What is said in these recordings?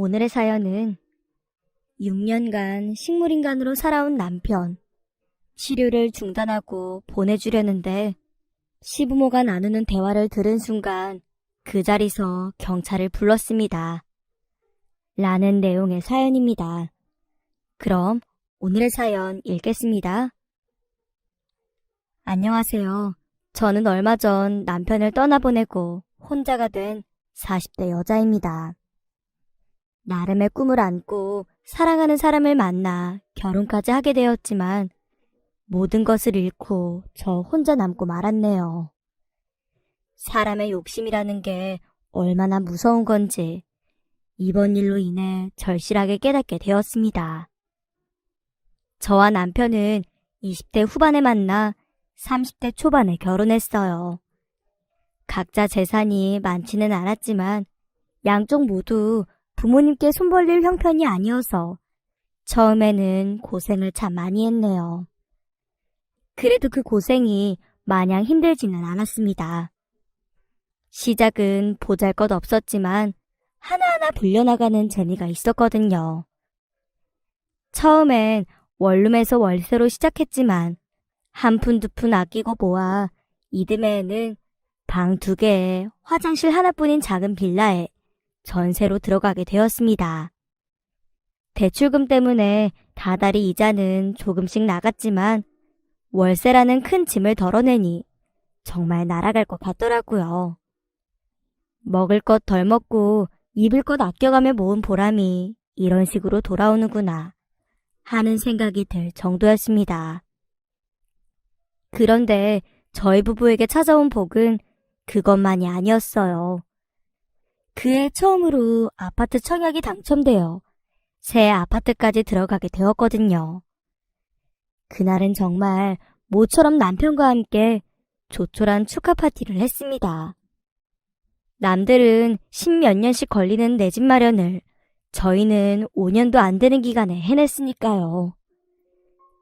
오늘의 사연은 6년간 식물인간으로 살아온 남편, 치료를 중단하고 보내주려는데 시부모가 나누는 대화를 들은 순간 그 자리서 경찰을 불렀습니다. 라는 내용의 사연입니다. 그럼 오늘의 사연 읽겠습니다. 안녕하세요. 저는 얼마 전 남편을 떠나보내고 혼자가 된 40대 여자입니다. 나름의 꿈을 안고 사랑하는 사람을 만나 결혼까지 하게 되었지만 모든 것을 잃고 저 혼자 남고 말았네요. 사람의 욕심이라는 게 얼마나 무서운 건지 이번 일로 인해 절실하게 깨닫게 되었습니다. 저와 남편은 20대 후반에 만나 30대 초반에 결혼했어요. 각자 재산이 많지는 않았지만 양쪽 모두 부모님께 손 벌릴 형편이 아니어서 처음에는 고생을 참 많이 했네요. 그래도 그 고생이 마냥 힘들지는 않았습니다. 시작은 보잘것없었지만 하나하나 불려나가는 재미가 있었거든요. 처음엔 원룸에서 월세로 시작했지만 한 푼 두 푼 아끼고 모아 이듬해에는 방 2개에 화장실 하나뿐인 작은 빌라에 전세로 들어가게 되었습니다. 대출금 때문에 다달이 이자는 조금씩 나갔지만 월세라는 큰 짐을 덜어내니 정말 날아갈 것 같더라고요. 먹을 것 덜 먹고 입을 것 아껴가며 모은 보람이 이런 식으로 돌아오는구나 하는 생각이 들 정도였습니다. 그런데 저희 부부에게 찾아온 복은 그것만이 아니었어요. 그해 처음으로 아파트 청약이 당첨되어 새 아파트까지 들어가게 되었거든요. 그날은 정말 모처럼 남편과 함께 조촐한 축하 파티를 했습니다. 남들은 10몇 년씩 걸리는 내 집 마련을 저희는 5년도 안 되는 기간에 해냈으니까요.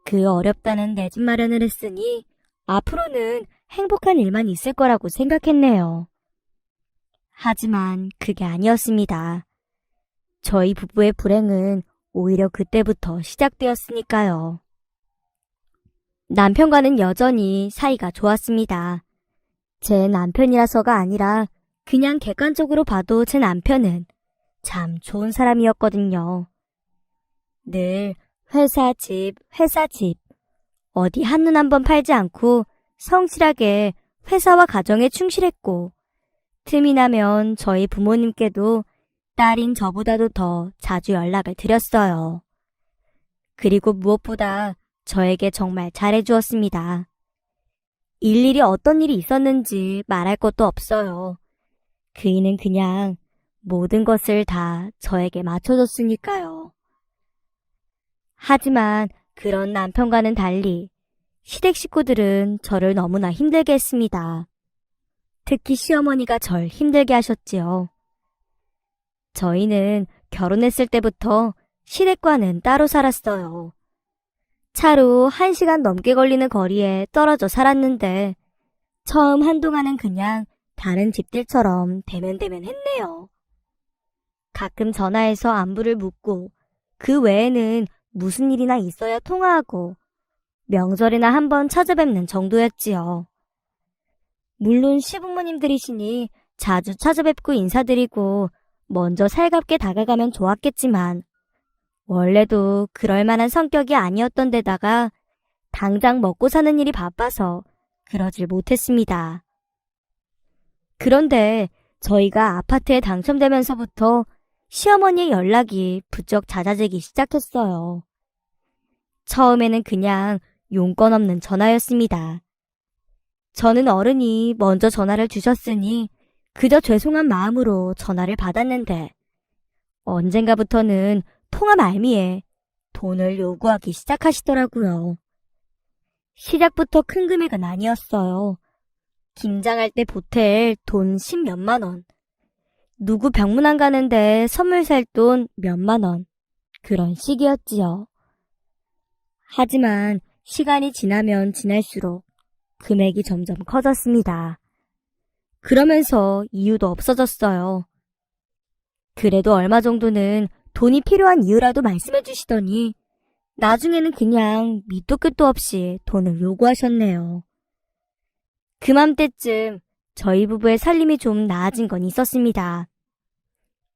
그 어렵다는 내 집 마련을 했으니 앞으로는 행복한 일만 있을 거라고 생각했네요. 하지만 그게 아니었습니다. 저희 부부의 불행은 오히려 그때부터 시작되었으니까요. 남편과는 여전히 사이가 좋았습니다. 제 남편이라서가 아니라 그냥 객관적으로 봐도 제 남편은 참 좋은 사람이었거든요. 늘 회사 집, 회사 집, 어디 한눈 한번 팔지 않고 성실하게 회사와 가정에 충실했고 틈이 나면 저희 부모님께도 딸인 저보다도 더 자주 연락을 드렸어요. 그리고 무엇보다 저에게 정말 잘해주었습니다. 일일이 어떤 일이 있었는지 말할 것도 없어요. 그이는 그냥 모든 것을 다 저에게 맞춰줬으니까요. 하지만 그런 남편과는 달리 시댁 식구들은 저를 너무나 힘들게 했습니다. 특히 시어머니가 절 힘들게 하셨지요. 저희는 결혼했을 때부터 시댁과는 따로 살았어요. 차로 1시간 넘게 걸리는 거리에 떨어져 살았는데 처음 한동안은 그냥 다른 집들처럼 대면대면 했네요. 가끔 전화해서 안부를 묻고 그 외에는 무슨 일이나 있어야 통화하고 명절이나 한번 찾아뵙는 정도였지요. 물론 시부모님들이시니 자주 찾아뵙고 인사드리고 먼저 살갑게 다가가면 좋았겠지만 원래도 그럴 만한 성격이 아니었던 데다가 당장 먹고 사는 일이 바빠서 그러질 못했습니다. 그런데 저희가 아파트에 당첨되면서부터 시어머니의 연락이 부쩍 잦아지기 시작했어요. 처음에는 그냥 용건 없는 전화였습니다. 저는 어른이 먼저 전화를 주셨으니 그저 죄송한 마음으로 전화를 받았는데 언젠가부터는 통화 말미에 돈을 요구하기 시작하시더라고요. 시작부터 큰 금액은 아니었어요. 김장할 때 보탤 돈 10몇만 원, 누구 병문안 가는데 선물 살 돈 몇만 원, 그런 식이었지요. 하지만 시간이 지나면 지날수록 금액이 점점 커졌습니다. 그러면서 이유도 없어졌어요. 그래도 얼마 정도는 돈이 필요한 이유라도 말씀해 주시더니 나중에는 그냥 밑도 끝도 없이 돈을 요구하셨네요. 그맘때쯤 저희 부부의 살림이 좀 나아진 건 있었습니다.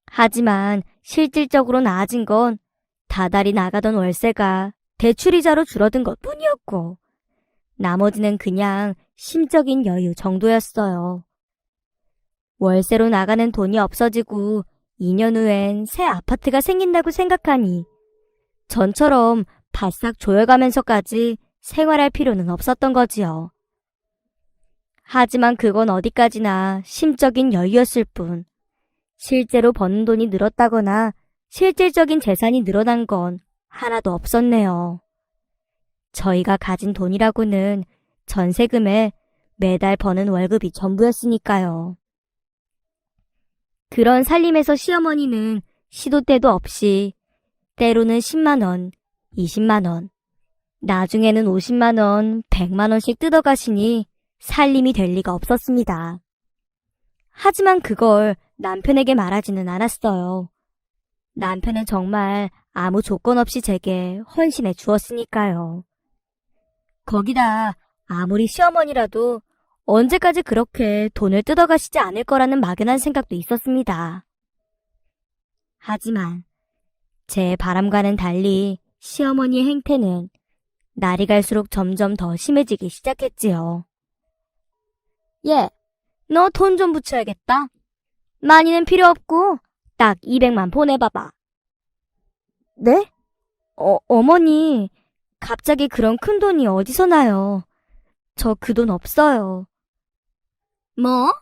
하지만 실질적으로 나아진 건 다달이 나가던 월세가 대출이자로 줄어든 것 뿐이었고 나머지는 그냥 심적인 여유 정도였어요. 월세로 나가는 돈이 없어지고 2년 후엔 새 아파트가 생긴다고 생각하니 전처럼 바싹 조여가면서까지 생활할 필요는 없었던 거지요. 하지만 그건 어디까지나 심적인 여유였을 뿐 실제로 버는 돈이 늘었다거나 실질적인 재산이 늘어난 건 하나도 없었네요. 저희가 가진 돈이라고는 전세금에 매달 버는 월급이 전부였으니까요. 그런 살림에서 시어머니는 시도 때도 없이 때로는 10만 원, 20만 원, 나중에는 50만 원, 100만 원씩 뜯어가시니 살림이 될 리가 없었습니다. 하지만 그걸 남편에게 말하지는 않았어요. 남편은 정말 아무 조건 없이 제게 헌신해 주었으니까요. 거기다 아무리 시어머니라도 언제까지 그렇게 돈을 뜯어가시지 않을 거라는 막연한 생각도 있었습니다. 하지만 제 바람과는 달리 시어머니의 행태는 날이 갈수록 점점 더 심해지기 시작했지요. 예, 너 돈 좀 붙여야겠다. 많이는 필요 없고 딱 200만 보내봐봐. 네? 어머니, 갑자기 그런 큰 돈이 어디서 나요? 저 그 돈 없어요. 뭐?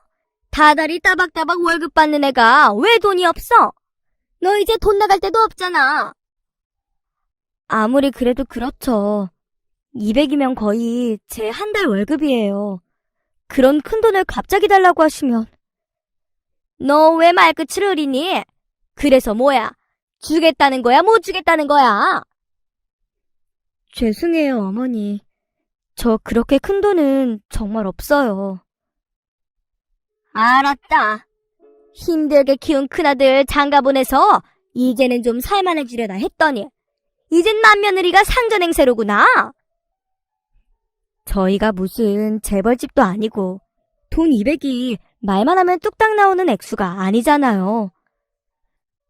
다달이 따박따박 월급 받는 애가 왜 돈이 없어? 너 이제 돈 나갈 데도 없잖아. 아무리 그래도 그렇죠. 200이면 거의 제 한 달 월급이에요. 그런 큰 돈을 갑자기 달라고 하시면. 너 왜 말끝을 흐리니? 그래서 뭐야? 주겠다는 거야? 못 주겠다는 거야? 죄송해요, 어머니. 저 그렇게 큰 돈은 정말 없어요. 알았다. 힘들게 키운 큰아들 장가 보내서 이제는 좀 살만해지려나 했더니 이젠 맏며느리가 상전행세로구나. 저희가 무슨 재벌집도 아니고 돈 200이 말만 하면 뚝딱 나오는 액수가 아니잖아요.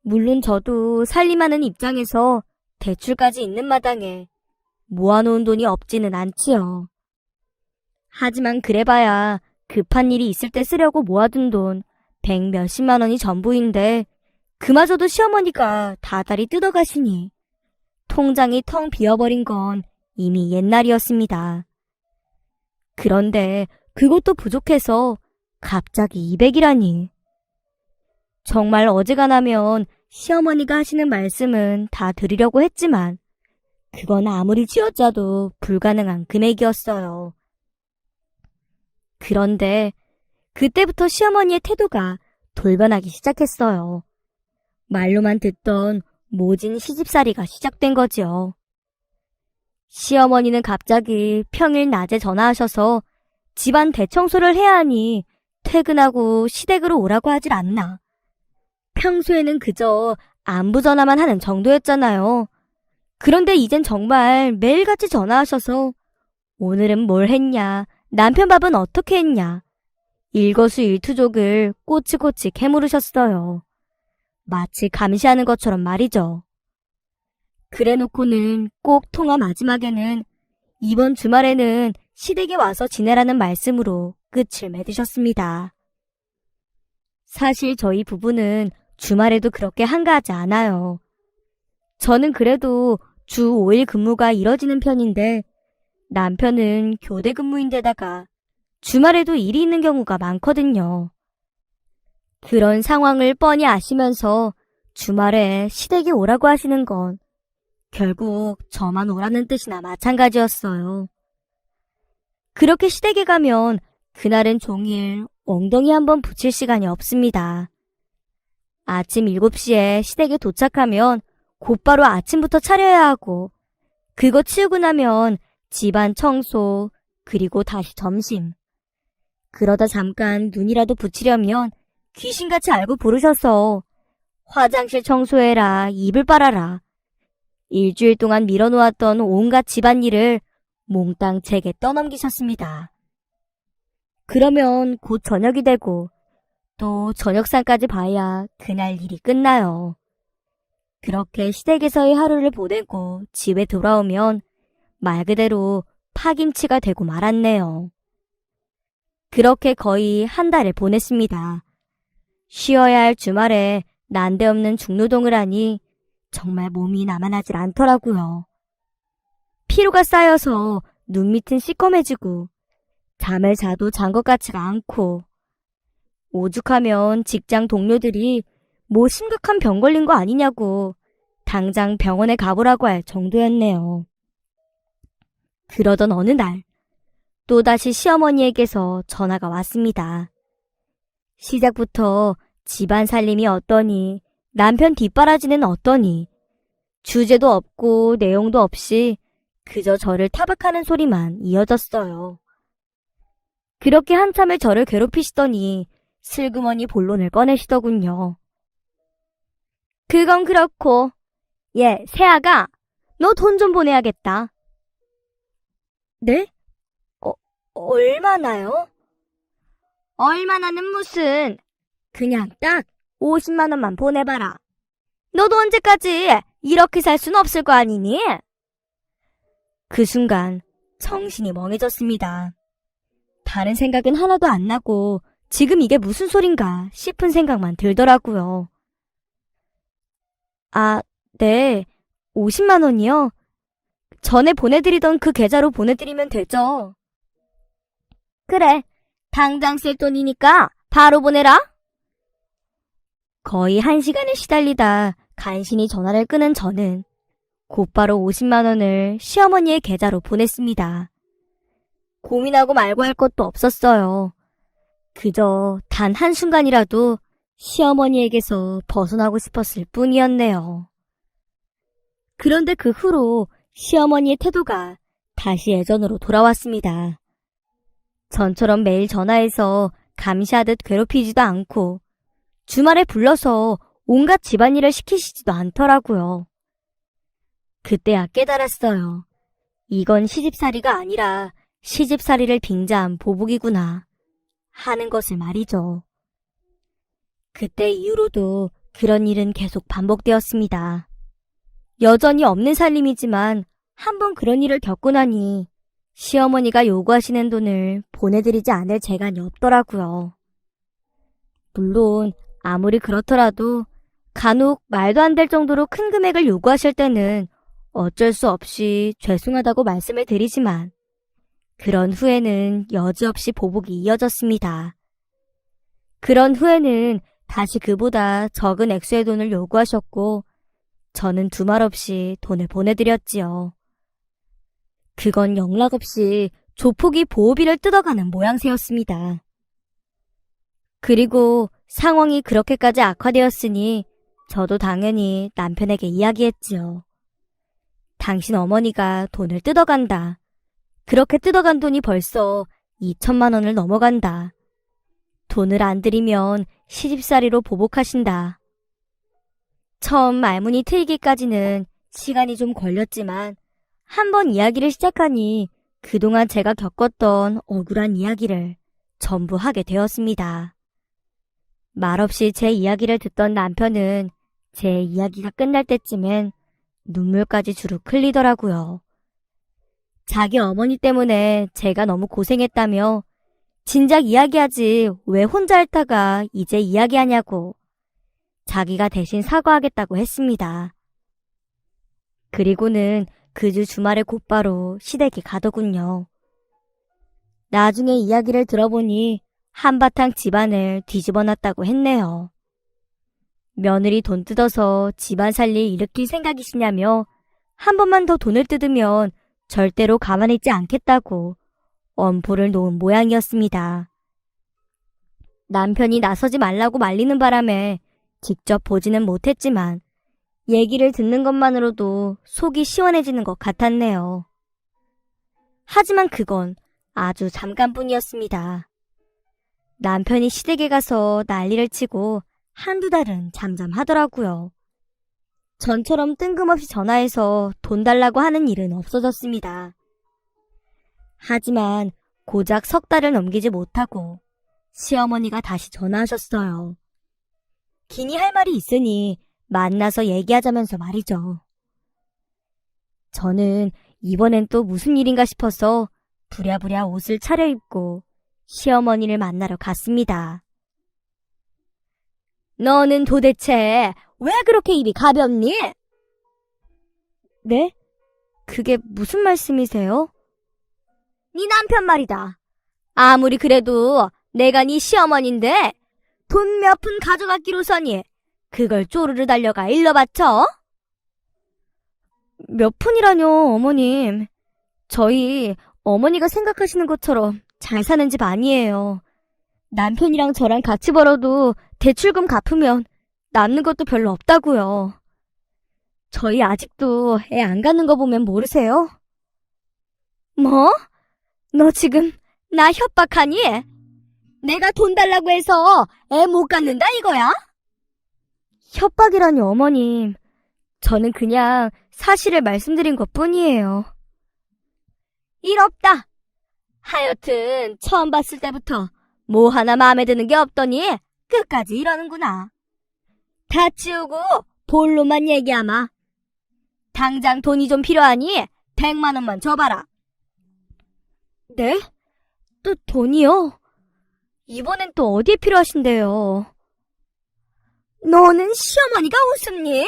물론 저도 살림하는 입장에서 대출까지 있는 마당에 모아놓은 돈이 없지는 않지요. 하지만 그래봐야 급한 일이 있을 때 쓰려고 모아둔 돈 100 몇십만 원이 전부인데 그마저도 시어머니가 다달이 뜯어가시니 통장이 텅 비어버린 건 이미 옛날이었습니다. 그런데 그것도 부족해서 갑자기 200이라니. 정말 어지간하면 시어머니가 하시는 말씀은 다 드리려고 했지만 그건 아무리 쥐어짜도 불가능한 금액이었어요. 그런데 그때부터 시어머니의 태도가 돌변하기 시작했어요. 말로만 듣던 모진 시집살이가 시작된 거지요. 시어머니는 갑자기 평일 낮에 전화하셔서 집안 대청소를 해야 하니 퇴근하고 시댁으로 오라고 하질 않나. 평소에는 그저 안부 전화만 하는 정도였잖아요. 그런데 이젠 정말 매일같이 전화하셔서 오늘은 뭘 했냐, 남편 밥은 어떻게 했냐, 일거수일투족을 꼬치꼬치 캐물으셨어요. 마치 감시하는 것처럼 말이죠. 그래놓고는 꼭 통화 마지막에는 이번 주말에는 시댁에 와서 지내라는 말씀으로 끝을 맺으셨습니다. 사실 저희 부부는 주말에도 그렇게 한가하지 않아요. 저는 그래도 주 5일 근무가 이뤄지는 편인데 남편은 교대 근무인데다가 주말에도 일이 있는 경우가 많거든요. 그런 상황을 뻔히 아시면서 주말에 시댁에 오라고 하시는 건 결국 저만 오라는 뜻이나 마찬가지였어요. 그렇게 시댁에 가면 그날은 종일 엉덩이 한번 붙일 시간이 없습니다. 아침 7시에 시댁에 도착하면 곧바로 아침부터 차려야 하고 그거 치우고 나면 집안 청소 그리고 다시 점심. 그러다 잠깐 눈이라도 붙이려면 귀신같이 알고 부르셔서 화장실 청소해라, 이불 빨아라. 일주일 동안 밀어놓았던 온갖 집안일을 몽땅 제게 떠넘기셨습니다. 그러면 곧 저녁이 되고 또 저녁상까지 봐야 그날 일이 끝나요. 그렇게 시댁에서의 하루를 보내고 집에 돌아오면 말 그대로 파김치가 되고 말았네요. 그렇게 거의 한 달을 보냈습니다. 쉬어야 할 주말에 난데없는 중노동을 하니 정말 몸이 나만하질 않더라고요. 피로가 쌓여서 눈 밑은 시꺼매지고 잠을 자도 잔 것 같지가 않고 오죽하면 직장 동료들이 뭐 심각한 병 걸린 거 아니냐고 당장 병원에 가보라고 할 정도였네요. 그러던 어느 날 또다시 시어머니에게서 전화가 왔습니다. 시작부터 집안 살림이 어떠니 남편 뒷바라지는 어떠니 주제도 없고 내용도 없이 그저 저를 타박하는 소리만 이어졌어요. 그렇게 한참을 저를 괴롭히시더니 슬그머니 본론을 꺼내시더군요. 그건 그렇고 새아가 너 돈 좀 보내야겠다. 네? 얼마나요? 얼마나는 무슨 그냥 딱 50만 원만 보내봐라. 너도 언제까지 이렇게 살 수는 없을 거 아니니? 그 순간 정신이 멍해졌습니다. 다른 생각은 하나도 안 나고 지금 이게 무슨 소린가 싶은 생각만 들더라고요. 아, 네. 50만 원이요? 전에 보내드리던 그 계좌로 보내드리면 되죠. 그래. 당장 쓸 돈이니까 바로 보내라. 거의 1시간을 시달리다 간신히 전화를 끊은 저는 곧바로 50만 원을 시어머니의 계좌로 보냈습니다. 고민하고 말고 할 것도 없었어요. 그저 단 한순간이라도 시어머니에게서 벗어나고 싶었을 뿐이었네요. 그런데 그 후로 시어머니의 태도가 다시 예전으로 돌아왔습니다. 전처럼 매일 전화해서 감시하듯 괴롭히지도 않고 주말에 불러서 온갖 집안일을 시키시지도 않더라고요. 그때야 깨달았어요. 이건 시집살이가 아니라 시집살이를 빙자한 보복이구나 하는 것을 말이죠. 그때 이후로도 그런 일은 계속 반복되었습니다. 여전히 없는 살림이지만 한번 그런 일을 겪고 나니 시어머니가 요구하시는 돈을 보내드리지 않을 재간이 없더라고요. 물론 아무리 그렇더라도 간혹 말도 안 될 정도로 큰 금액을 요구하실 때는 어쩔 수 없이 죄송하다고 말씀을 드리지만 그런 후에는 여지없이 보복이 이어졌습니다. 그런 후에는 다시 그보다 적은 액수의 돈을 요구하셨고 저는 두말 없이 돈을 보내드렸지요. 그건 영락없이 조폭이 보호비를 뜯어가는 모양새였습니다. 그리고 상황이 그렇게까지 악화되었으니 저도 당연히 남편에게 이야기했지요. 당신 어머니가 돈을 뜯어간다. 그렇게 뜯어간 돈이 벌써 2천만 원을 넘어간다. 돈을 안 드리면 시집살이로 보복하신다. 처음 말문이 트이기까지는 시간이 좀 걸렸지만 한번 이야기를 시작하니 그동안 제가 겪었던 억울한 이야기를 전부 하게 되었습니다. 말없이 제 이야기를 듣던 남편은 제 이야기가 끝날 때쯤엔 눈물까지 주룩 흘리더라고요. 자기 어머니 때문에 제가 너무 고생했다며 진작 이야기하지 왜 혼자 앓다가 이제 이야기하냐고 자기가 대신 사과하겠다고 했습니다. 그리고는 그 주 주말에 곧바로 시댁에 가더군요. 나중에 이야기를 들어보니 한바탕 집안을 뒤집어 놨다고 했네요. 며느리 돈 뜯어서 집안 살릴 일으킬 생각이시냐며 한 번만 더 돈을 뜯으면 절대로 가만히 있지 않겠다고 엄포를 놓은 모양이었습니다. 남편이 나서지 말라고 말리는 바람에 직접 보지는 못했지만 얘기를 듣는 것만으로도 속이 시원해지는 것 같았네요. 하지만 그건 아주 잠깐뿐이었습니다. 남편이 시댁에 가서 난리를 치고 한두 달은 잠잠하더라고요. 전처럼 뜬금없이 전화해서 돈 달라고 하는 일은 없어졌습니다. 하지만 고작 석 달을 넘기지 못하고 시어머니가 다시 전화하셨어요. 기니 할 말이 있으니 만나서 얘기하자면서 말이죠. 저는 이번엔 또 무슨 일인가 싶어서 부랴부랴 옷을 차려입고 시어머니를 만나러 갔습니다. 너는 도대체 왜 그렇게 입이 가볍니? 네? 그게 무슨 말씀이세요? 네 남편 말이다. 아무리 그래도 내가 네 시어머니인데 돈 몇 푼 가져갔기로서니 그걸 쪼르르 달려가 일러 바쳐? 몇 푼이라뇨, 어머님. 저희 어머니가 생각하시는 것처럼 잘 사는 집 아니에요. 남편이랑 저랑 같이 벌어도 대출금 갚으면 남는 것도 별로 없다고요. 저희 아직도 애 안 갖는 거 보면 모르세요? 뭐? 너 지금 나 협박하니? 내가 돈 달라고 해서 애 못 갖는다 이거야? 협박이라니 어머님. 저는 그냥 사실을 말씀드린 것뿐이에요. 일 없다. 하여튼 처음 봤을 때부터 뭐 하나 마음에 드는 게 없더니 끝까지 이러는구나. 다 치우고 본론만 얘기하마. 당장 돈이 좀 필요하니 100만 원만 줘봐라. 네? 또 돈이요? 이번엔 또 어디에 필요하신데요? 너는 시어머니가 웃음니?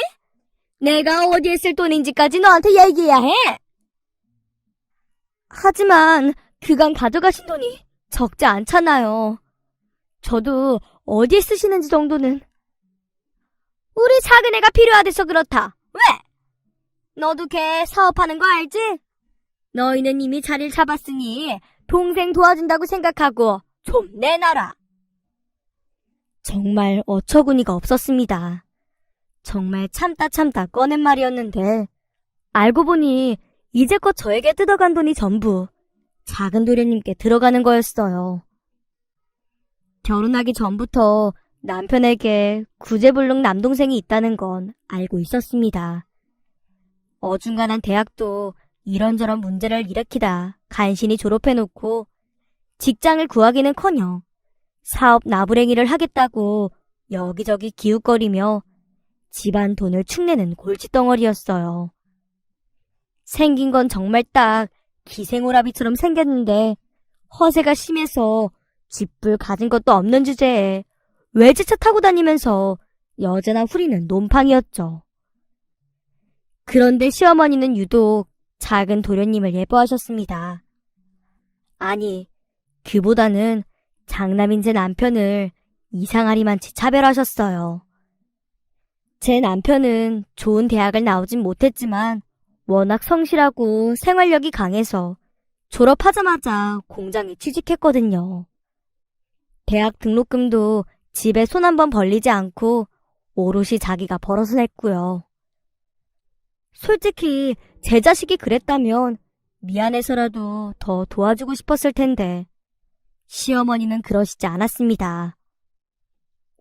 내가 어디에 쓸 돈인지까지 너한테 얘기해야 해? 하지만 그간 가져가신 돈이 적지 않잖아요. 저도 어디에 쓰시는지 정도는. 우리 작은 애가 필요하대서 그렇다. 왜? 너도 걔 사업하는 거 알지? 너희는 이미 자리를 잡았으니 동생 도와준다고 생각하고 좀 내놔라. 정말 어처구니가 없었습니다. 정말 참다 꺼낸 말이었는데 알고 보니 이제껏 저에게 뜯어간 돈이 전부 작은 도련님께 들어가는 거였어요. 결혼하기 전부터 남편에게 구제불능 남동생이 있다는 건 알고 있었습니다. 어중간한 대학도 이런저런 문제를 일으키다 간신히 졸업해놓고 직장을 구하기는커녕 사업 나부랭이를 하겠다고 여기저기 기웃거리며 집안 돈을 축내는 골칫덩어리였어요. 생긴 건 정말 딱 기생오라비처럼 생겼는데 허세가 심해서 쥐뿔 가진 것도 없는 주제에 외제차 타고 다니면서 여자나 후리는 놈팡이었죠. 그런데 시어머니는 유독 작은 도련님을 예뻐하셨습니다. 아니, 그보다는 장남인 제 남편을 이상하리만치 차별하셨어요. 제 남편은 좋은 대학을 나오진 못했지만 워낙 성실하고 생활력이 강해서 졸업하자마자 공장에 취직했거든요. 대학 등록금도 집에 손 한 번 벌리지 않고 오롯이 자기가 벌어서 냈고요. 솔직히 제 자식이 그랬다면 미안해서라도 더 도와주고 싶었을 텐데 시어머니는 그러시지 않았습니다.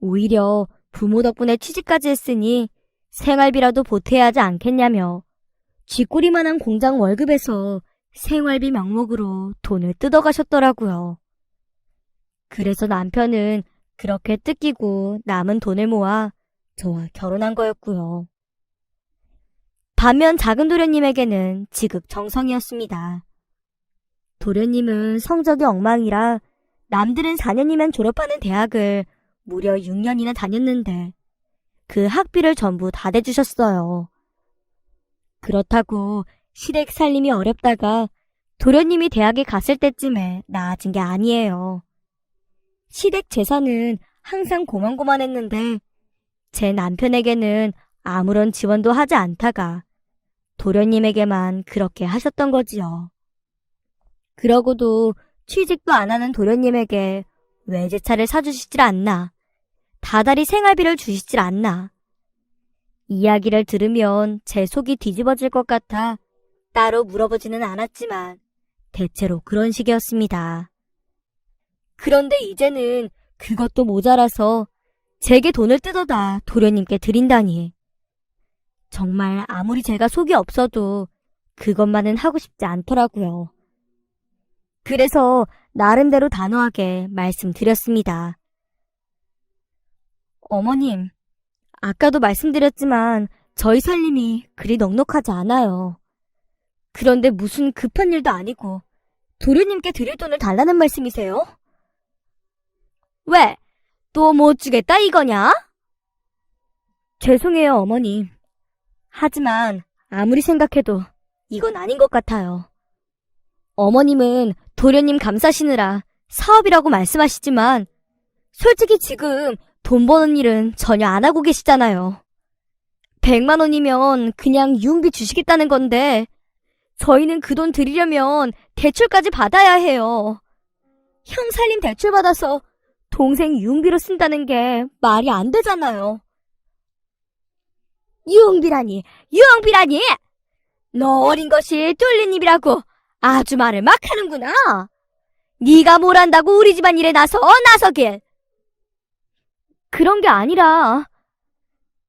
오히려 부모 덕분에 취직까지 했으니 생활비라도 보태야 하지 않겠냐며 쥐꼬리만한 공장 월급에서 생활비 명목으로 돈을 뜯어가셨더라고요. 그래서 남편은 그렇게 뜯기고 남은 돈을 모아 저와 결혼한 거였고요. 반면 작은 도련님에게는 지극정성이었습니다. 도련님은 성적이 엉망이라 남들은 4년이면 졸업하는 대학을 무려 6년이나 다녔는데 그 학비를 전부 다 대주셨어요. 그렇다고 시댁 살림이 어렵다가 도련님이 대학에 갔을 때쯤에 나아진 게 아니에요. 시댁 재산은 항상 고만고만했는데 제 남편에게는 아무런 지원도 하지 않다가 도련님에게만 그렇게 하셨던 거지요. 그러고도 취직도 안 하는 도련님에게 외제차를 사주시질 않나, 다달이 생활비를 주시질 않나. 이야기를 들으면 제 속이 뒤집어질 것 같아 따로 물어보지는 않았지만 대체로 그런 식이었습니다. 그런데 이제는 그것도 모자라서 제게 돈을 뜯어다 도련님께 드린다니. 정말 아무리 제가 속이 없어도 그것만은 하고 싶지 않더라고요. 그래서 나름대로 단호하게 말씀드렸습니다. 어머님, 아까도 말씀드렸지만 저희 살림이 그리 넉넉하지 않아요. 그런데 무슨 급한 일도 아니고 도련님께 드릴 돈을 달라는 말씀이세요? 왜? 또 못 주겠다 이거냐? 죄송해요, 어머님. 하지만 아무리 생각해도 이건 아닌 것 같아요. 어머님은 도련님 감싸시느라 사업이라고 말씀하시지만 솔직히 지금 돈 버는 일은 전혀 안 하고 계시잖아요. 100만 원이면 그냥 유흥비 주시겠다는 건데 저희는 그 돈 드리려면 대출까지 받아야 해요. 형 살림 대출 받아서 동생 유흥비로 쓴다는 게 말이 안 되잖아요. 유흥비라니! 너 어린 것이 뚫린 입이라고 아주 말을 막 하는구나. 네가 뭘 안다고 우리 집안 일에 나서길. 그런 게 아니라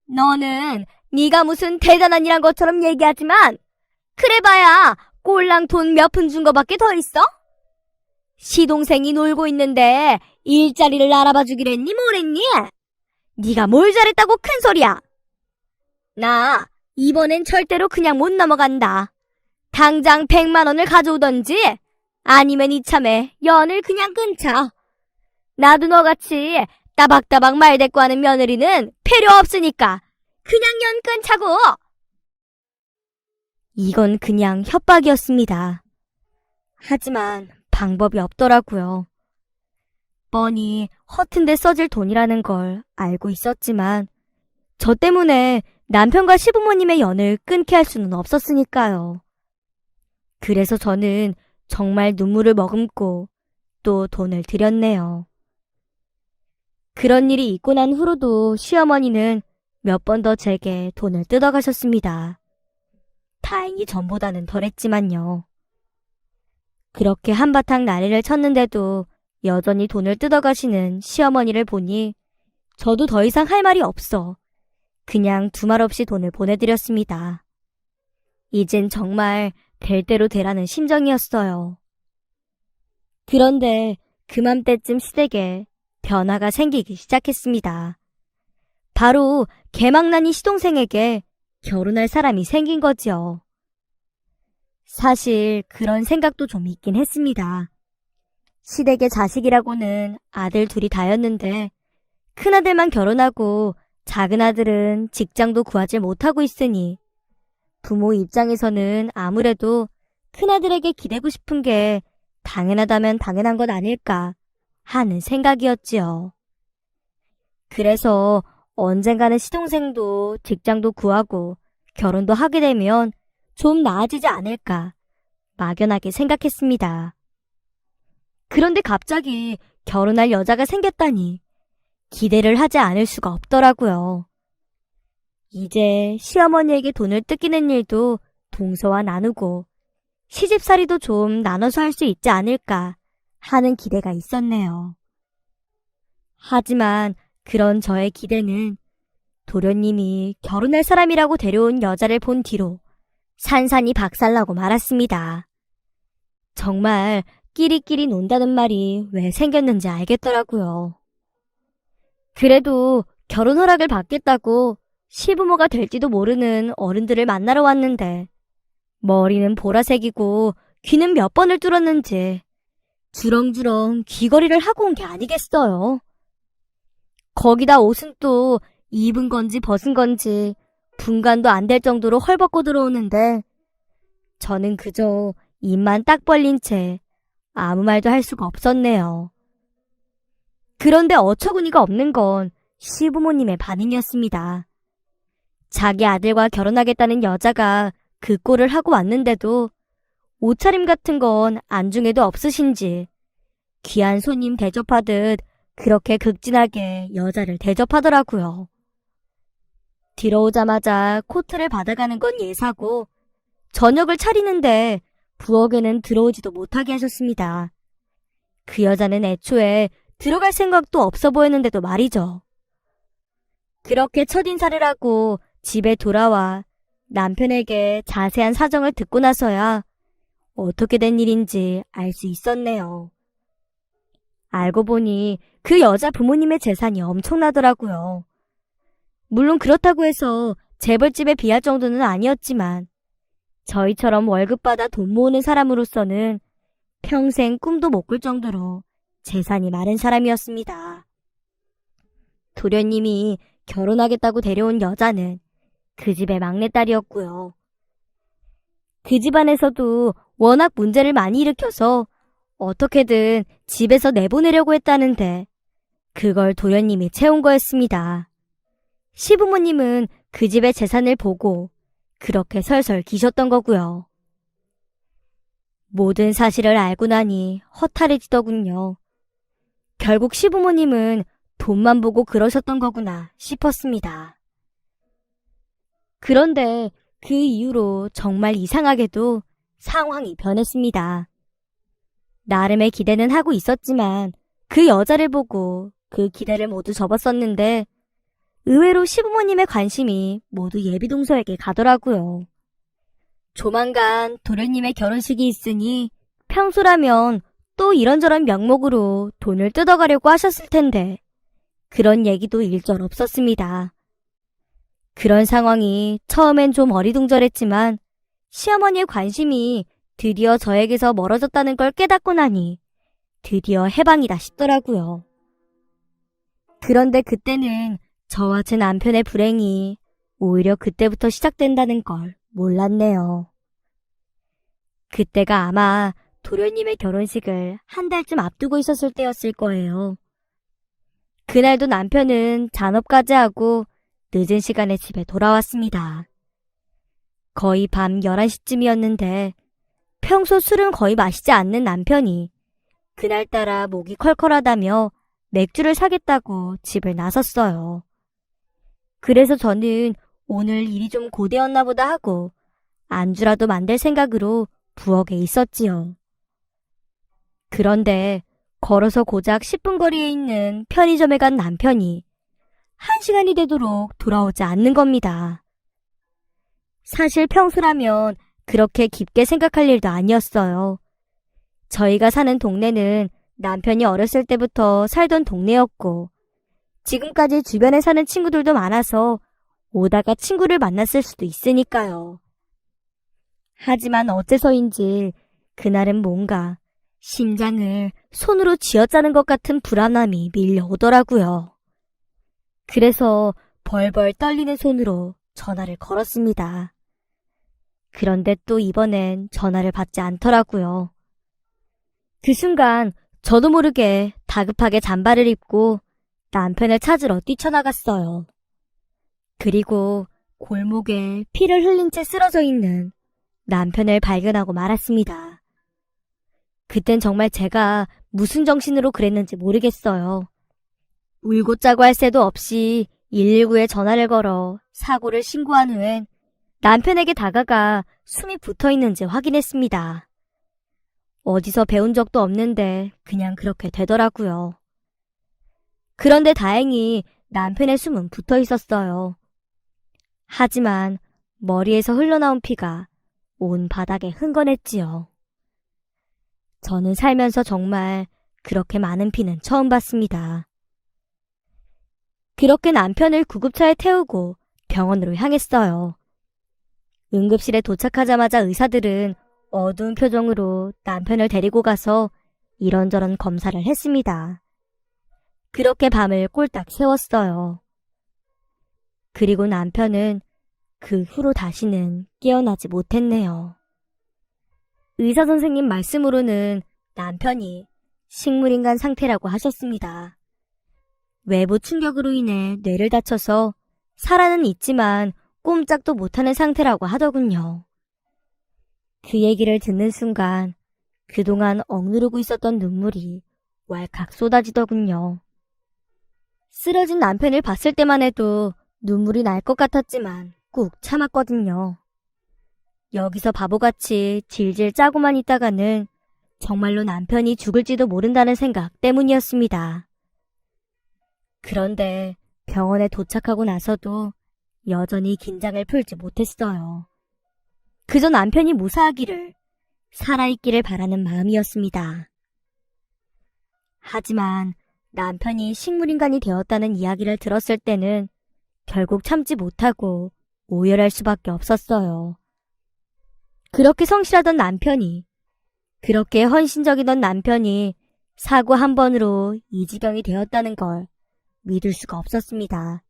너는 네가 무슨 대단한 일한 것처럼 얘기하지만 그래봐야 꼴랑 돈 몇 푼 준 거밖에 더 있어? 시동생이 놀고 있는데 일자리를 알아봐 주기랬니 뭐랬니? 네가 뭘 잘했다고 큰 소리야. 나 이번엔 절대로 그냥 못 넘어간다. 당장 100만 원을 가져오던지 아니면 이참에 연을 그냥 끊자. 나도 너같이 따박따박 말대꾸하는 며느리는 필요 없으니까 그냥 연 끊자고. 이건 그냥 협박이었습니다. 하지만 방법이 없더라고요. 뻔히 허튼 데 써질 돈이라는 걸 알고 있었지만 저 때문에 남편과 시부모님의 연을 끊게 할 수는 없었으니까요. 그래서 저는 정말 눈물을 머금고 또 돈을 드렸네요. 그런 일이 있고 난 후로도 시어머니는 몇 번 더 제게 돈을 뜯어가셨습니다. 다행히 전보다는 덜했지만요. 그렇게 한바탕 난리를 쳤는데도 여전히 돈을 뜯어가시는 시어머니를 보니 저도 더 이상 할 말이 없어 그냥 두말 없이 돈을 보내드렸습니다. 이젠 정말 될 대로 되라는 심정이었어요. 그런데 그맘때쯤 시댁에 변화가 생기기 시작했습니다. 바로 개망난이 시동생에게 결혼할 사람이 생긴 거지요. 사실 그런 생각도 좀 있긴 했습니다. 시댁의 자식이라고는 아들 둘이 다였는데 큰아들만 결혼하고 작은아들은 직장도 구하지 못하고 있으니 부모 입장에서는 아무래도 큰아들에게 기대고 싶은 게 당연하다면 당연한 것 아닐까 하는 생각이었지요. 그래서 언젠가는 시동생도 직장도 구하고 결혼도 하게 되면 좀 나아지지 않을까 막연하게 생각했습니다. 그런데 갑자기 결혼할 여자가 생겼다니 기대를 하지 않을 수가 없더라고요. 이제 시어머니에게 돈을 뜯기는 일도 동서와 나누고 시집살이도 좀 나눠서 할 수 있지 않을까 하는 기대가 있었네요. 하지만 그런 저의 기대는 도련님이 결혼할 사람이라고 데려온 여자를 본 뒤로 산산이 박살나고 말았습니다. 정말 끼리끼리 논다는 말이 왜 생겼는지 알겠더라고요. 그래도 결혼 허락을 받겠다고 시부모가 될지도 모르는 어른들을 만나러 왔는데 머리는 보라색이고 귀는 몇 번을 뚫었는지 주렁주렁 귀걸이를 하고 온 게 아니겠어요. 거기다 옷은 또 입은 건지 벗은 건지 분간도 안 될 정도로 헐벗고 들어오는데 저는 그저 입만 딱 벌린 채 아무 말도 할 수가 없었네요. 그런데 어처구니가 없는 건 시부모님의 반응이었습니다. 자기 아들과 결혼하겠다는 여자가 그 꼴을 하고 왔는데도 옷차림 같은 건 안중에도 없으신지 귀한 손님 대접하듯 그렇게 극진하게 여자를 대접하더라고요. 들어오자마자 코트를 받아가는 건 예사고 저녁을 차리는데 부엌에는 들어오지도 못하게 하셨습니다. 그 여자는 애초에 들어갈 생각도 없어 보였는데도 말이죠. 그렇게 첫인사를 하고 집에 돌아와 남편에게 자세한 사정을 듣고 나서야 어떻게 된 일인지 알 수 있었네요. 알고 보니 그 여자 부모님의 재산이 엄청나더라고요. 물론 그렇다고 해서 재벌집에 비할 정도는 아니었지만 저희처럼 월급 받아 돈 모으는 사람으로서는 평생 꿈도 못 꿀 정도로 재산이 많은 사람이었습니다. 도련님이 결혼하겠다고 데려온 여자는 그 집의 막내딸이었고요. 그 집안에서도 워낙 문제를 많이 일으켜서 어떻게든 집에서 내보내려고 했다는데 그걸 도련님이 채운 거였습니다. 시부모님은 그 집의 재산을 보고 그렇게 설설 기셨던 거고요. 모든 사실을 알고 나니 허탈해지더군요. 결국 시부모님은 돈만 보고 그러셨던 거구나 싶었습니다. 그런데 그 이후로 정말 이상하게도 상황이 변했습니다. 나름의 기대는 하고 있었지만 그 여자를 보고 그 기대를 모두 접었었는데 의외로 시부모님의 관심이 모두 예비동서에게 가더라고요. 조만간 도련님의 결혼식이 있으니 평소라면 또 이런저런 명목으로 돈을 뜯어가려고 하셨을 텐데 그런 얘기도 일절 없었습니다. 그런 상황이 처음엔 좀 어리둥절했지만 시어머니의 관심이 드디어 저에게서 멀어졌다는 걸 깨닫고 나니 드디어 해방이다 싶더라고요. 그런데 그때는 저와 제 남편의 불행이 오히려 그때부터 시작된다는 걸 몰랐네요. 그때가 아마 도련님의 결혼식을 한 달쯤 앞두고 있었을 때였을 거예요. 그날도 남편은 잔업까지 하고 늦은 시간에 집에 돌아왔습니다. 거의 밤 11시쯤이었는데 평소 술은 거의 마시지 않는 남편이 그날따라 목이 컬컬하다며 맥주를 사겠다고 집을 나섰어요. 그래서 저는 오늘 일이 좀 고되었나 보다 하고 안주라도 만들 생각으로 부엌에 있었지요. 그런데 걸어서 고작 10분 거리에 있는 편의점에 간 남편이 1시간이 되도록 돌아오지 않는 겁니다. 사실 평소라면 그렇게 깊게 생각할 일도 아니었어요. 저희가 사는 동네는 남편이 어렸을 때부터 살던 동네였고 지금까지 주변에 사는 친구들도 많아서 오다가 친구를 만났을 수도 있으니까요. 하지만 어째서인지 그날은 뭔가 심장을 손으로 쥐어짜는 것 같은 불안함이 밀려오더라고요. 그래서 벌벌 떨리는 손으로 전화를 걸었습니다. 그런데 또 이번엔 전화를 받지 않더라고요. 그 순간 저도 모르게 다급하게 잠바를 입고 남편을 찾으러 뛰쳐나갔어요. 그리고 골목에 피를 흘린 채 쓰러져 있는 남편을 발견하고 말았습니다. 그땐 정말 제가 무슨 정신으로 그랬는지 모르겠어요. 울고 짜고 할 새도 없이 119에 전화를 걸어 사고를 신고한 후엔 남편에게 다가가 숨이 붙어 있는지 확인했습니다. 어디서 배운 적도 없는데 그냥 그렇게 되더라고요. 그런데 다행히 남편의 숨은 붙어 있었어요. 하지만 머리에서 흘러나온 피가 온 바닥에 흥건했지요. 저는 살면서 정말 그렇게 많은 피는 처음 봤습니다. 그렇게 남편을 구급차에 태우고 병원으로 향했어요. 응급실에 도착하자마자 의사들은 어두운 표정으로 남편을 데리고 가서 이런저런 검사를 했습니다. 그렇게 밤을 꼴딱 새웠어요. 그리고 남편은 그 후로 다시는 깨어나지 못했네요. 의사 선생님 말씀으로는 남편이 식물인간 상태라고 하셨습니다. 외부 충격으로 인해 뇌를 다쳐서 살아는 있지만 꼼짝도 못하는 상태라고 하더군요. 그 얘기를 듣는 순간 그동안 억누르고 있었던 눈물이 왈칵 쏟아지더군요. 쓰러진 남편을 봤을 때만 해도 눈물이 날 것 같았지만 꾹 참았거든요. 여기서 바보같이 질질 짜고만 있다가는 정말로 남편이 죽을지도 모른다는 생각 때문이었습니다. 그런데 병원에 도착하고 나서도 여전히 긴장을 풀지 못했어요. 그저 남편이 무사하기를, 살아있기를 바라는 마음이었습니다. 하지만 남편이 식물인간이 되었다는 이야기를 들었을 때는 결국 참지 못하고 오열할 수밖에 없었어요. 그렇게 성실하던 남편이, 그렇게 헌신적이던 남편이 사고 한 번으로 이 지경이 되었다는 걸 믿을 수가 없었습니다.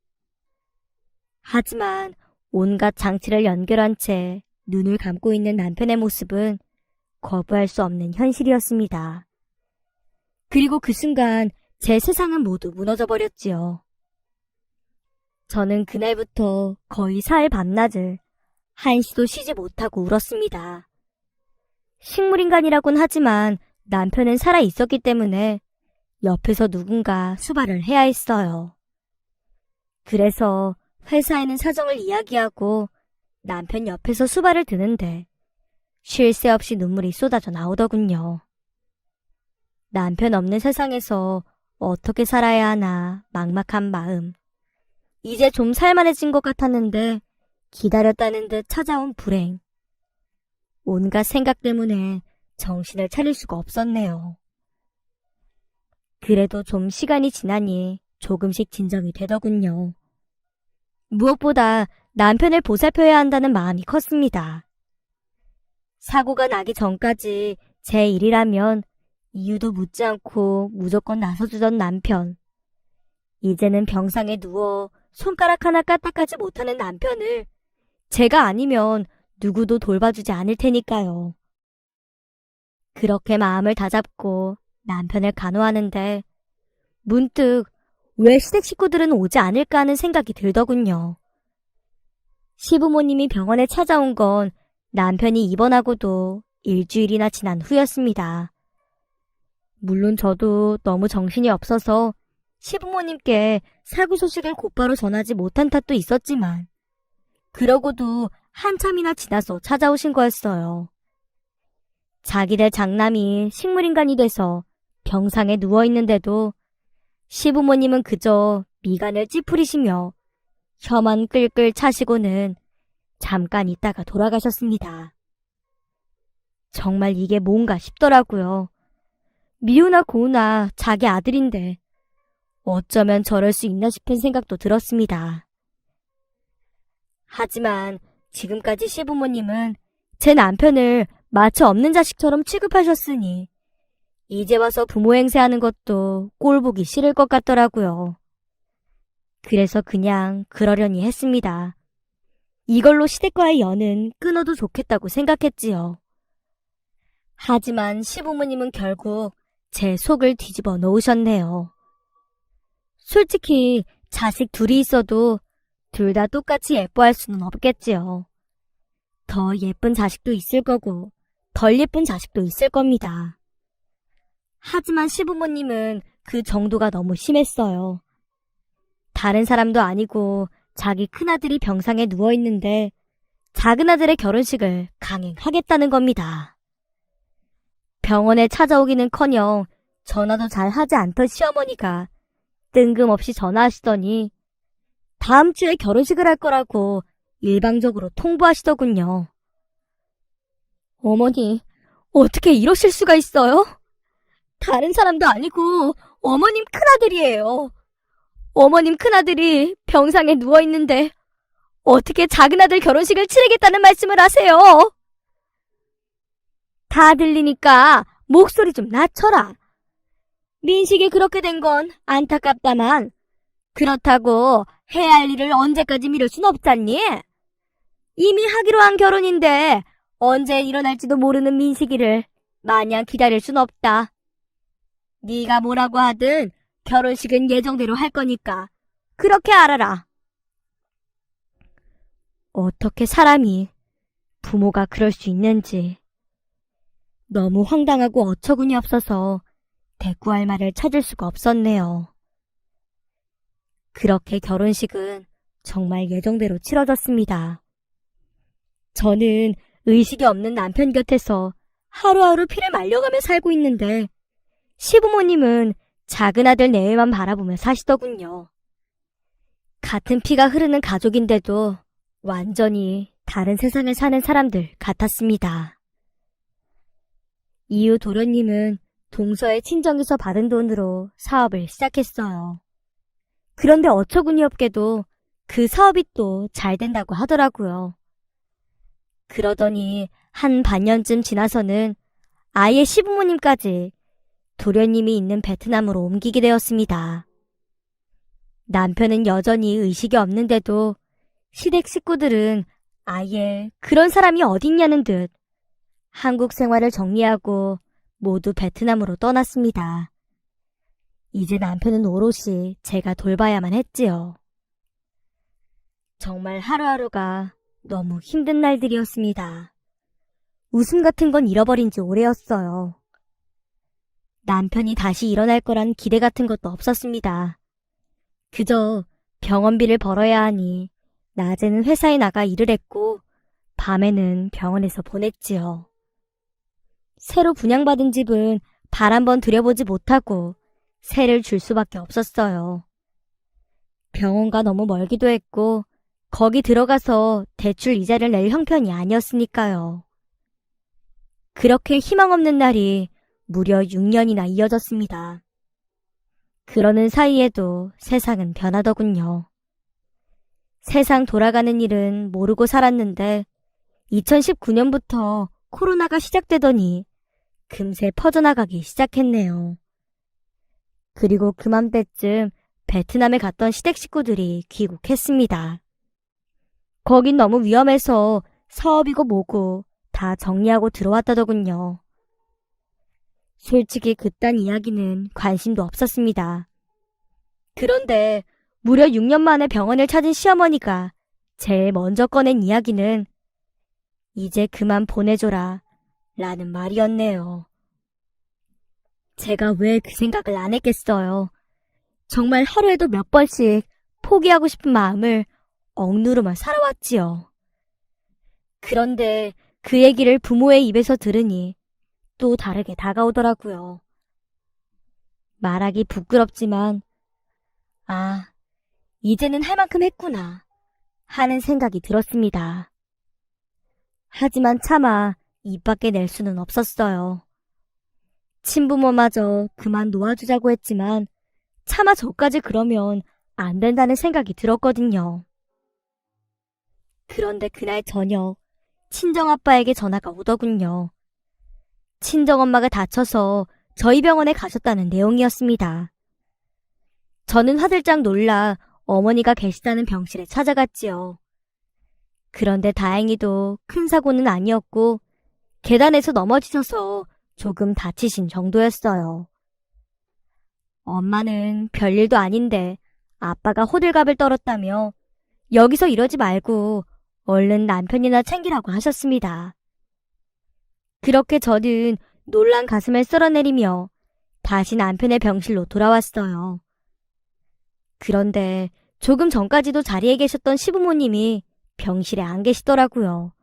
하지만 온갖 장치를 연결한 채 눈을 감고 있는 남편의 모습은 거부할 수 없는 현실이었습니다. 그리고 그 순간 제 세상은 모두 무너져 버렸지요. 저는 그날부터 거의 사흘 밤낮을 한시도 쉬지 못하고 울었습니다. 식물인간이라곤 하지만 남편은 살아 있었기 때문에 옆에서 누군가 수발을 해야 했어요. 그래서 회사에는 사정을 이야기하고 남편 옆에서 수발을 드는데 쉴 새 없이 눈물이 쏟아져 나오더군요. 남편 없는 세상에서 어떻게 살아야 하나 막막한 마음. 이제 좀 살만해진 것 같았는데 기다렸다는 듯 찾아온 불행. 온갖 생각 때문에 정신을 차릴 수가 없었네요. 그래도 좀 시간이 지나니 조금씩 진정이 되더군요. 무엇보다 남편을 보살펴야 한다는 마음이 컸습니다. 사고가 나기 전까지 제 일이라면 이유도 묻지 않고 무조건 나서주던 남편. 이제는 병상에 누워 손가락 하나 까딱하지 못하는 남편을 제가 아니면 누구도 돌봐주지 않을 테니까요. 그렇게 마음을 다잡고 남편을 간호하는데 문득 왜 시댁 식구들은 오지 않을까 하는 생각이 들더군요. 시부모님이 병원에 찾아온 건 남편이 입원하고도 일주일이나 지난 후였습니다. 물론 저도 너무 정신이 없어서 시부모님께 사고 소식을 곧바로 전하지 못한 탓도 있었지만 그러고도 한참이나 지나서 찾아오신 거였어요. 자기들 장남이 식물인간이 돼서 병상에 누워있는데도 시부모님은 그저 미간을 찌푸리시며 혀만 끌끌 차시고는 잠깐 있다가 돌아가셨습니다. 정말 이게 뭔가 싶더라고요. 미우나 고우나 자기 아들인데 어쩌면 저럴 수 있나 싶은 생각도 들었습니다. 하지만 지금까지 시부모님은 제 남편을 마치 없는 자식처럼 취급하셨으니 이제 와서 부모 행세하는 것도 꼴보기 싫을 것 같더라고요. 그래서 그냥 그러려니 했습니다. 이걸로 시댁과의 연은 끊어도 좋겠다고 생각했지요. 하지만 시부모님은 결국 제 속을 뒤집어 놓으셨네요. 솔직히 자식 둘이 있어도 둘 다 똑같이 예뻐할 수는 없겠지요. 더 예쁜 자식도 있을 거고 덜 예쁜 자식도 있을 겁니다. 하지만 시부모님은 그 정도가 너무 심했어요. 다른 사람도 아니고 자기 큰아들이 병상에 누워있는데 작은아들의 결혼식을 강행하겠다는 겁니다. 병원에 찾아오기는커녕 전화도 잘 하지 않던 시어머니가 뜬금없이 전화하시더니 다음 주에 결혼식을 할 거라고 일방적으로 통보하시더군요. 어머니, 어떻게 이러실 수가 있어요? 다른 사람도 아니고 어머님 큰아들이에요. 어머님 큰아들이 병상에 누워있는데 어떻게 작은아들 결혼식을 치르겠다는 말씀을 하세요? 다 들리니까 목소리 좀 낮춰라. 민식이 그렇게 된 건 안타깝다만 그렇다고 해야 할 일을 언제까지 미룰 순 없잖니? 이미 하기로 한 결혼인데 언제 일어날지도 모르는 민식이를 마냥 기다릴 순 없다. 네가 뭐라고 하든 결혼식은 예정대로 할 거니까 그렇게 알아라. 어떻게 사람이 부모가 그럴 수 있는지 너무 황당하고 어처구니 없어서 대꾸할 말을 찾을 수가 없었네요. 그렇게 결혼식은 정말 예정대로 치러졌습니다. 저는 의식이 없는 남편 곁에서 하루하루 피를 말려가며 살고 있는데 시부모님은 작은 아들 내외만 바라보며 사시더군요. 같은 피가 흐르는 가족인데도 완전히 다른 세상을 사는 사람들 같았습니다. 이후 도련님은 동서의 친정에서 받은 돈으로 사업을 시작했어요. 그런데 어처구니없게도 그 사업이 또 잘 된다고 하더라고요. 그러더니 한 반년쯤 지나서는 아예 시부모님까지 도련님이 있는 베트남으로 옮기게 되었습니다. 남편은 여전히 의식이 없는데도 시댁 식구들은 아예 그런 사람이 어딨냐는 듯 한국 생활을 정리하고 모두 베트남으로 떠났습니다. 이제 남편은 오롯이 제가 돌봐야만 했지요. 정말 하루하루가 너무 힘든 날들이었습니다. 웃음 같은 건 잃어버린 지 오래였어요. 남편이 다시 일어날 거란 기대 같은 것도 없었습니다. 그저 병원비를 벌어야 하니 낮에는 회사에 나가 일을 했고 밤에는 병원에서 보냈지요. 새로 분양받은 집은 발 한번 들여보지 못하고 세를 줄 수밖에 없었어요. 병원과 너무 멀기도 했고 거기 들어가서 대출 이자를 낼 형편이 아니었으니까요. 그렇게 희망 없는 날이 무려 6년이나 이어졌습니다. 그러는 사이에도 세상은 변하더군요. 세상 돌아가는 일은 모르고 살았는데 2019년부터 코로나가 시작되더니 금세 퍼져나가기 시작했네요. 그리고 그맘때쯤 베트남에 갔던 시댁 식구들이 귀국했습니다. 거긴 너무 위험해서 사업이고 뭐고 다 정리하고 들어왔다더군요. 솔직히 그딴 이야기는 관심도 없었습니다. 그런데 무려 6년 만에 병원을 찾은 시어머니가 제일 먼저 꺼낸 이야기는 이제 그만 보내줘라 라는 말이었네요. 제가 왜 그 생각을 안 했겠어요. 정말 하루에도 몇 번씩 포기하고 싶은 마음을 억누르며 살아왔지요. 그런데 그 얘기를 부모의 입에서 들으니 또 다르게 다가오더라고요. 말하기 부끄럽지만 이제는 할 만큼 했구나 하는 생각이 들었습니다. 하지만 차마 입 밖에 낼 수는 없었어요. 친부모마저 그만 놓아주자고 했지만 차마 저까지 그러면 안 된다는 생각이 들었거든요. 그런데 그날 저녁 친정아빠에게 전화가 오더군요. 친정엄마가 다쳐서 저희 병원에 가셨다는 내용이었습니다. 저는 화들짝 놀라 어머니가 계시다는 병실에 찾아갔지요. 그런데 다행히도 큰 사고는 아니었고 계단에서 넘어지셔서 조금 다치신 정도였어요. 엄마는 별일도 아닌데 아빠가 호들갑을 떨었다며 여기서 이러지 말고 얼른 남편이나 챙기라고 하셨습니다. 그렇게 저는 놀란 가슴을 쓸어내리며 다시 남편의 병실로 돌아왔어요. 그런데 조금 전까지도 자리에 계셨던 시부모님이 병실에 안 계시더라고요.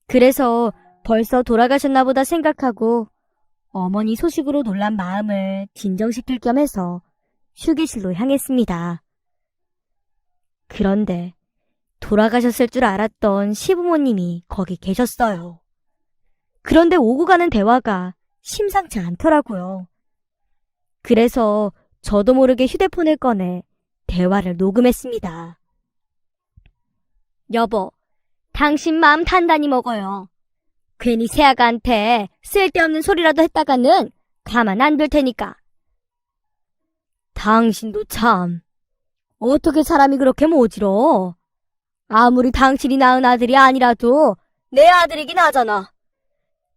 그래서 벌써 돌아가셨나 보다 생각하고 어머니 소식으로 놀란 마음을 진정시킬 겸 해서 휴게실로 향했습니다. 그런데 돌아가셨을 줄 알았던 시부모님이 거기 계셨어요. 그런데 오고 가는 대화가 심상치 않더라고요. 그래서 저도 모르게 휴대폰을 꺼내 대화를 녹음했습니다. 여보, 당신 마음 단단히 먹어요. 괜히 새아가한테 쓸데없는 소리라도 했다가는 가만 안 둘 테니까. 당신도 참, 어떻게 사람이 그렇게 모질어? 아무리 당신이 낳은 아들이 아니라도 내 아들이긴 하잖아.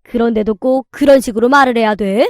그런데도 꼭 그런 식으로 말을 해야 돼?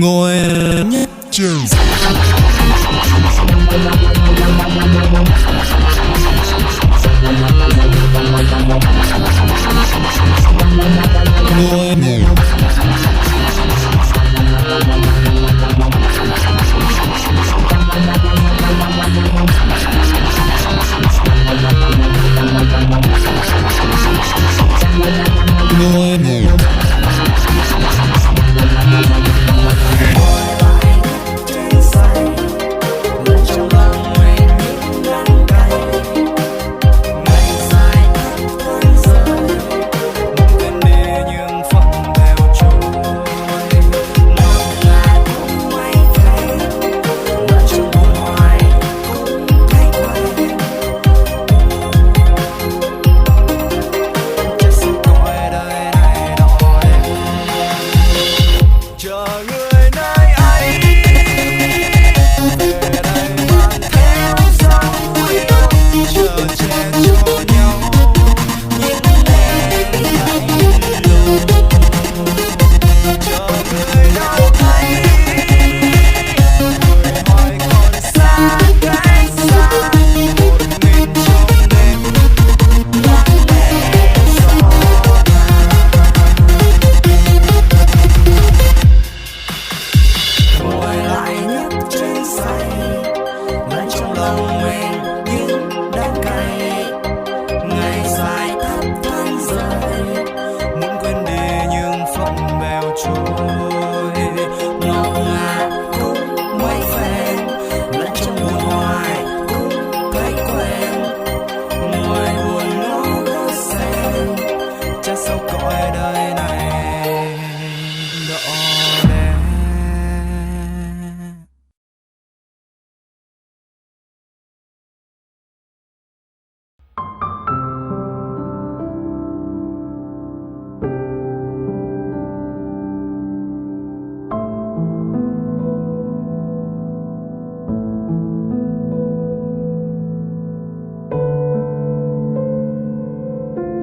ngồi nhét chừng ngồi ngủ ngồi ngủ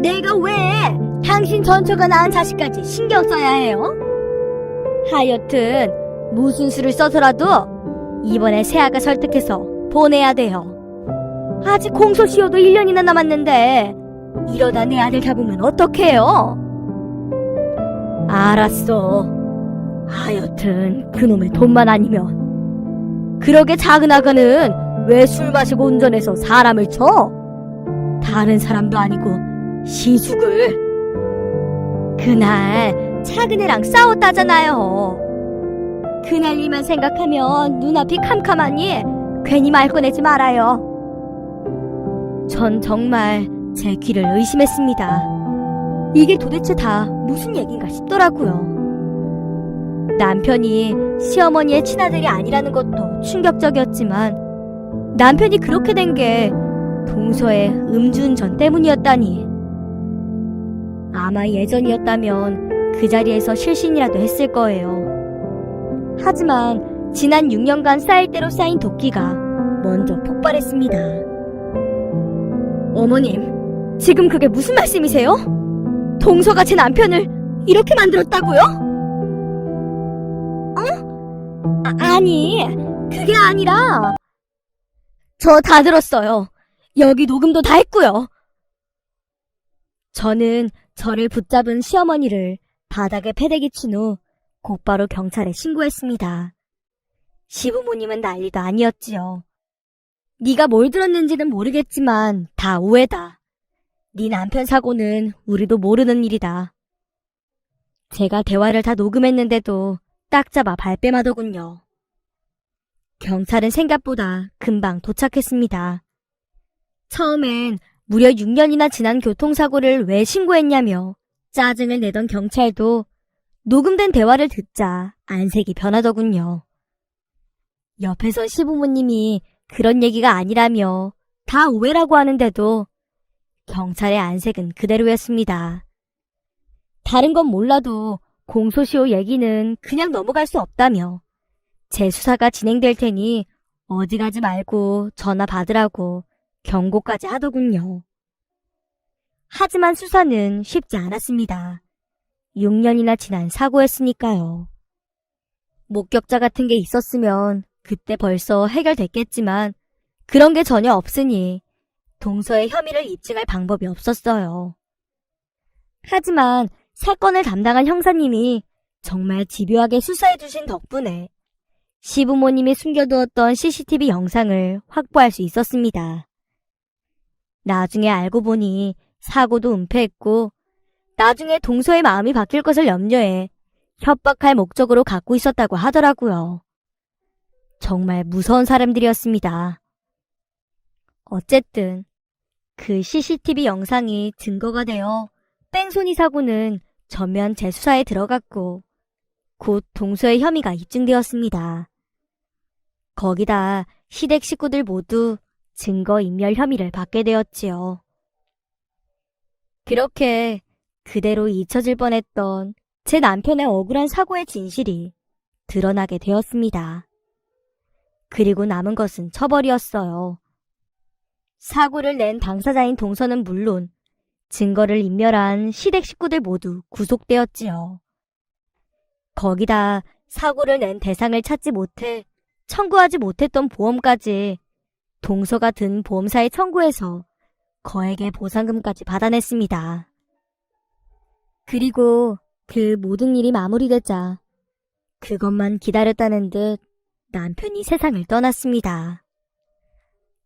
내가 왜 당신 전처가 낳은 자식까지 신경 써야 해요? 하여튼 무슨 수를 써서라도 이번에 세아가 설득해서 보내야 돼요. 아직 공소시효도 1년이나 남았는데 이러다 내 아들 잡으면 어떡해요? 알았어. 하여튼 그놈의 돈만 아니면. 그러게 작은 아가는 왜 술 마시고 운전해서 사람을 쳐? 다른 사람도 아니고 시죽을. 그날 작은 애랑 싸웠다잖아요. 그날 일만 생각하면 눈앞이 캄캄하니 괜히 말 꺼내지 말아요. 전 정말 제 귀를 의심했습니다. 이게 도대체 다 무슨 얘긴가 싶더라고요. 남편이 시어머니의 친아들이 아니라는 것도 충격적이었지만 남편이 그렇게 된 게 동서의 음주운전 때문이었다니. 아마 예전이었다면 그 자리에서 실신이라도 했을 거예요. 하지만 지난 6년간 쌓일 대로 쌓인 도끼가 먼저 폭발했습니다. 어머님, 지금 그게 무슨 말씀이세요? 동서가 제 남편을 이렇게 만들었다고요? 아니, 그게 아니라 저 다 들었어요. 여기 녹음도 다 했고요. 저는 저를 붙잡은 시어머니를 바닥에 패대기 친 후 곧바로 경찰에 신고했습니다. 시부모님은 난리도 아니었지요. 네가 뭘 들었는지는 모르겠지만 다 오해다. 네 남편 사고는 우리도 모르는 일이다. 제가 대화를 다 녹음했는데도 딱 잡아 발뺌하더군요. 경찰은 생각보다 금방 도착했습니다. 처음엔 무려 6년이나 지난 교통사고를 왜 신고했냐며 짜증을 내던 경찰도 녹음된 대화를 듣자 안색이 변하더군요. 옆에서 시부모님이 그런 얘기가 아니라며 다 오해라고 하는데도 경찰의 안색은 그대로였습니다. 다른 건 몰라도 공소시효 얘기는 그냥 넘어갈 수 없다며 재수사가 진행될 테니 어디 가지 말고 전화 받으라고 경고까지 하더군요. 하지만 수사는 쉽지 않았습니다. 6년이나 지난 사고였으니까요. 목격자 같은 게 있었으면 그때 벌써 해결됐겠지만 그런 게 전혀 없으니 동서의 혐의를 입증할 방법이 없었어요. 하지만 사건을 담당한 형사님이 정말 집요하게 수사해주신 덕분에 시부모님이 숨겨두었던 CCTV 영상을 확보할 수 있었습니다. 나중에 알고 보니 사고도 은폐했고 나중에 동서의 마음이 바뀔 것을 염려해 협박할 목적으로 갖고 있었다고 하더라고요. 정말 무서운 사람들이었습니다. 어쨌든 그 CCTV 영상이 증거가 되어 뺑소니 사고는 전면 재수사에 들어갔고 곧 동서의 혐의가 입증되었습니다. 거기다 시댁 식구들 모두 증거인멸 혐의를 받게 되었지요. 그렇게 그대로 잊혀질 뻔했던 제 남편의 억울한 사고의 진실이 드러나게 되었습니다. 그리고 남은 것은 처벌이었어요. 사고를 낸 당사자인 동서는 물론 증거를 인멸한 시댁 식구들 모두 구속되었지요. 거기다 사고를 낸 대상을 찾지 못해 청구하지 못했던 보험까지 동서가 든 보험사에 청구해서 거액의 보상금까지 받아냈습니다. 그리고 그 모든 일이 마무리되자 그것만 기다렸다는 듯 남편이 세상을 떠났습니다.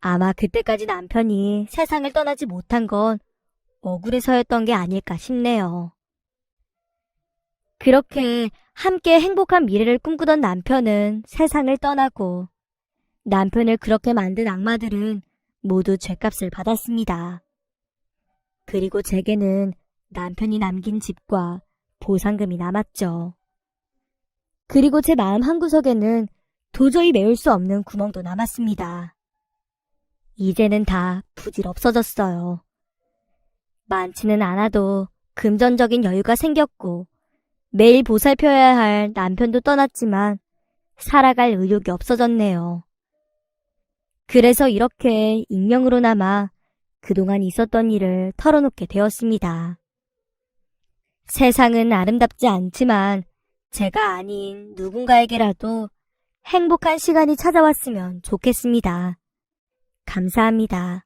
아마 그때까지 남편이 세상을 떠나지 못한 건 억울해서였던 게 아닐까 싶네요. 그렇게 함께 행복한 미래를 꿈꾸던 남편은 세상을 떠나고 남편을 그렇게 만든 악마들은 모두 죗값을 받았습니다. 그리고 제게는 남편이 남긴 집과 보상금이 남았죠. 그리고 제 마음 한구석에는 도저히 메울 수 없는 구멍도 남았습니다. 이제는 다 부질없어졌어요. 많지는 않아도 금전적인 여유가 생겼고 매일 보살펴야 할 남편도 떠났지만 살아갈 의욕이 없어졌네요. 그래서 이렇게 익명으로나마 그동안 있었던 일을 털어놓게 되었습니다. 세상은 아름답지 않지만 제가 아닌 누군가에게라도 행복한 시간이 찾아왔으면 좋겠습니다. 감사합니다.